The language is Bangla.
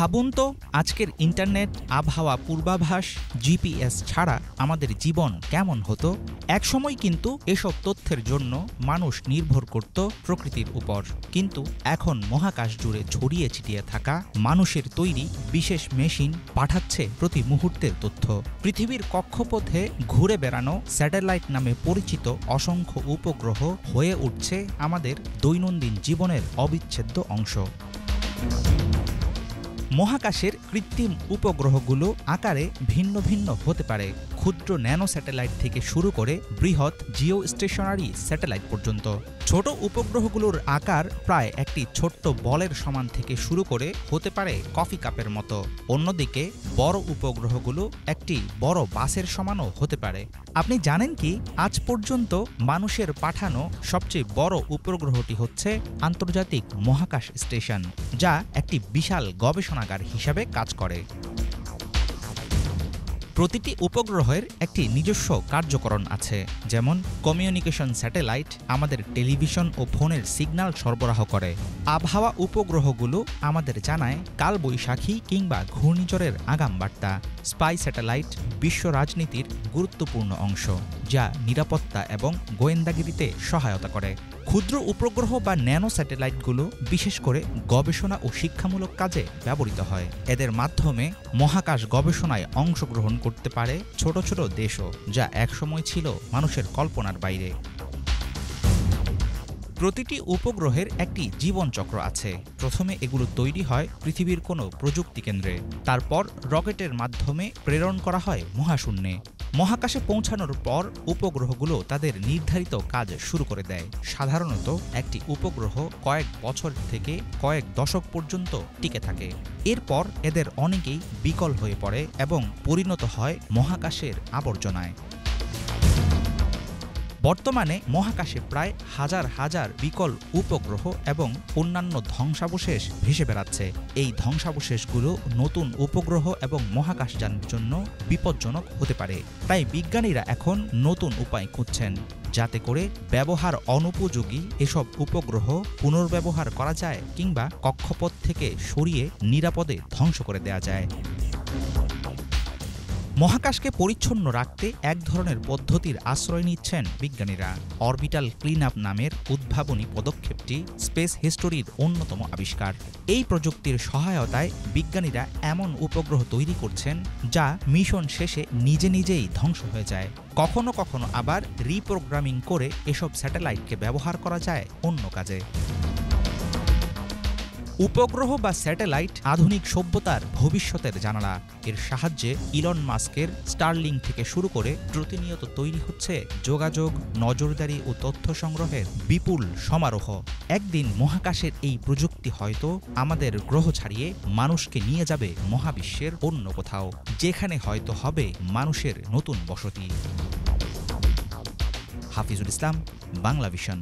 ভাবুন তো আজকের ইন্টারনেট, আবহাওয়া পূর্বাভাস, জিপিএস ছাড়া আমাদের জীবন কেমন হতো। একসময় কিন্তু এসব তথ্যের জন্য মানুষ নির্ভর করত প্রকৃতির উপর, কিন্তু এখন মহাকাশ জুড়ে ছড়িয়ে ছিটিয়ে থাকা মানুষের তৈরি বিশেষ মেশিন পাঠাচ্ছে প্রতি মুহূর্তের তথ্য। পৃথিবীর কক্ষপথে ঘুরে বেড়ানো স্যাটেলাইট নামে পরিচিত অসংখ্য উপগ্রহ হয়ে উঠছে আমাদের দৈনন্দিন জীবনের অবিচ্ছেদ্য অংশ। মহাকাশের কৃত্রিম উপগ্রহগুলো আকারে ভিন্ন ভিন্ন হতে পারে, ক্ষুদ্র ন্যানো স্যাটেলাইট থেকে শুরু করে বৃহৎ জিও স্টেশনারি স্যাটেলাইট পর্যন্ত। ছোট উপগ্রহগুলোর আকার প্রায় একটি ছোট্ট বলের সমান থেকে শুরু করে হতে পারে কফি কাপের মতো। অন্যদিকে বড় উপগ্রহগুলো একটি বড় বাসের সমানও হতে পারে। আপনি জানেন কি, আজ পর্যন্ত মানুষের পাঠানো সবচেয়ে বড় উপগ্রহটি হচ্ছে আন্তর্জাতিক মহাকাশ স্টেশন, যা একটি বিশাল গবেষণাগার হিসাবে কাজ করে। প্রতিটি উপগ্রহের একটি নিজস্ব কার্যকরণ আছে, যেমন কমিউনিকেশন স্যাটেলাইট আমাদের টেলিভিশন ও ফোনের সিগন্যাল সরবরাহ করে। আবহাওয়া উপগ্রহগুলো আমাদের জানায় কালবৈশাখী কিংবা ঘূর্ণিঝড়ের আগাম বার্তা। স্পাই স্যাটেলাইট বিশ্ব রাজনীতির গুরুত্বপূর্ণ অংশ, যা নিরাপত্তা এবং গোয়েন্দাগিরিতে সহায়তা করে। ক্ষুদ্র উপগ্রহ বা ন্যানো স্যাটেলাইটগুলো বিশেষ করে গবেষণা ও শিক্ষামূলক কাজে ব্যবহৃত হয়। এদের মাধ্যমে মহাকাশ গবেষণায় অংশগ্রহণ করতে পারে ছোট ছোট দেশও, যা একসময় ছিল মানুষের কল্পনার বাইরে। প্রতিটি উপগ্রহের একটি জীবনচক্র আছে। প্রথমে এগুলো তৈরি হয় পৃথিবীর কোনো প্রযুক্তি কেন্দ্রে, তারপর রকেটের মাধ্যমে প্রেরণ করা হয় মহাশূন্যে। মহাকাশে পৌঁছানোর পর উপগ্রহগুলো তাদের নির্ধারিত কাজ শুরু করে দেয়। সাধারণত একটি উপগ্রহ কয়েক বছর থেকে কয়েক দশক পর্যন্ত টিকে থাকে। এরপর এদের অনেকেই বিকল হয়ে পড়ে এবং পরিণত হয় মহাকাশের আবর্জনায়। বর্তমানে মহাকাশে প্রায় হাজার হাজার বিকল উপগ্রহ এবং অন্যান্য ধ্বংসাবশেষ ভেসে বেড়াচ্ছে। এই ধ্বংসাবশেষগুলো নতুন উপগ্রহ এবং মহাকাশযানের জন্য বিপজ্জনক হতে পারে। তাই বিজ্ঞানীরা এখন নতুন উপায় খুঁজছেন, যাতে করে ব্যবহার অনুপযোগী এসব উপগ্রহ পুনর্ব্যবহার করা যায় কিংবা কক্ষপথ থেকে সরিয়ে নিরাপদে ধ্বংস করে দেওয়া যায়। মহাকাশকে পরিচ্ছন্ন রাখতে এক ধরনের পদ্ধতির আশ্রয় নিচ্ছেন বিজ্ঞানীরা। অরবিটাল ক্লিন আপ নামের উদ্ভাবনী পদক্ষেপটি স্পেস হিস্টোরির অন্যতম আবিষ্কার। এই প্রযুক্তির সহায়তায় বিজ্ঞানীরা এমন উপগ্রহ তৈরি করছেন যা মিশন শেষে নিজে নিজেই ধ্বংস হয়ে যায়। কখনো কখনো আবার রিপ্রোগ্রামিং করে এসব স্যাটেলাইটকে ব্যবহার করা যায় অন্য কাজে। উপগ্রহ বা স্যাটেলাইট আধুনিক সভ্যতার ভবিষ্যতের জানালা। এর সাহায্যে ইলন মাস্কের স্টারলিংক থেকে শুরু করে প্রতিনিয়ত তৈরি হচ্ছে যোগাযোগ, নজরদারি ও তথ্য সংগ্রহের বিপুল সমারোহ। একদিন মহাকাশের এই প্রযুক্তি হয়তো আমাদের গ্রহ ছাড়িয়ে মানুষকে নিয়ে যাবে মহাবিশ্বের অন্য কোথাও, যেখানে হয়তো হবে মানুষের নতুন বসতি। হাফিজুল ইসলাম, বাংলা ভিশন।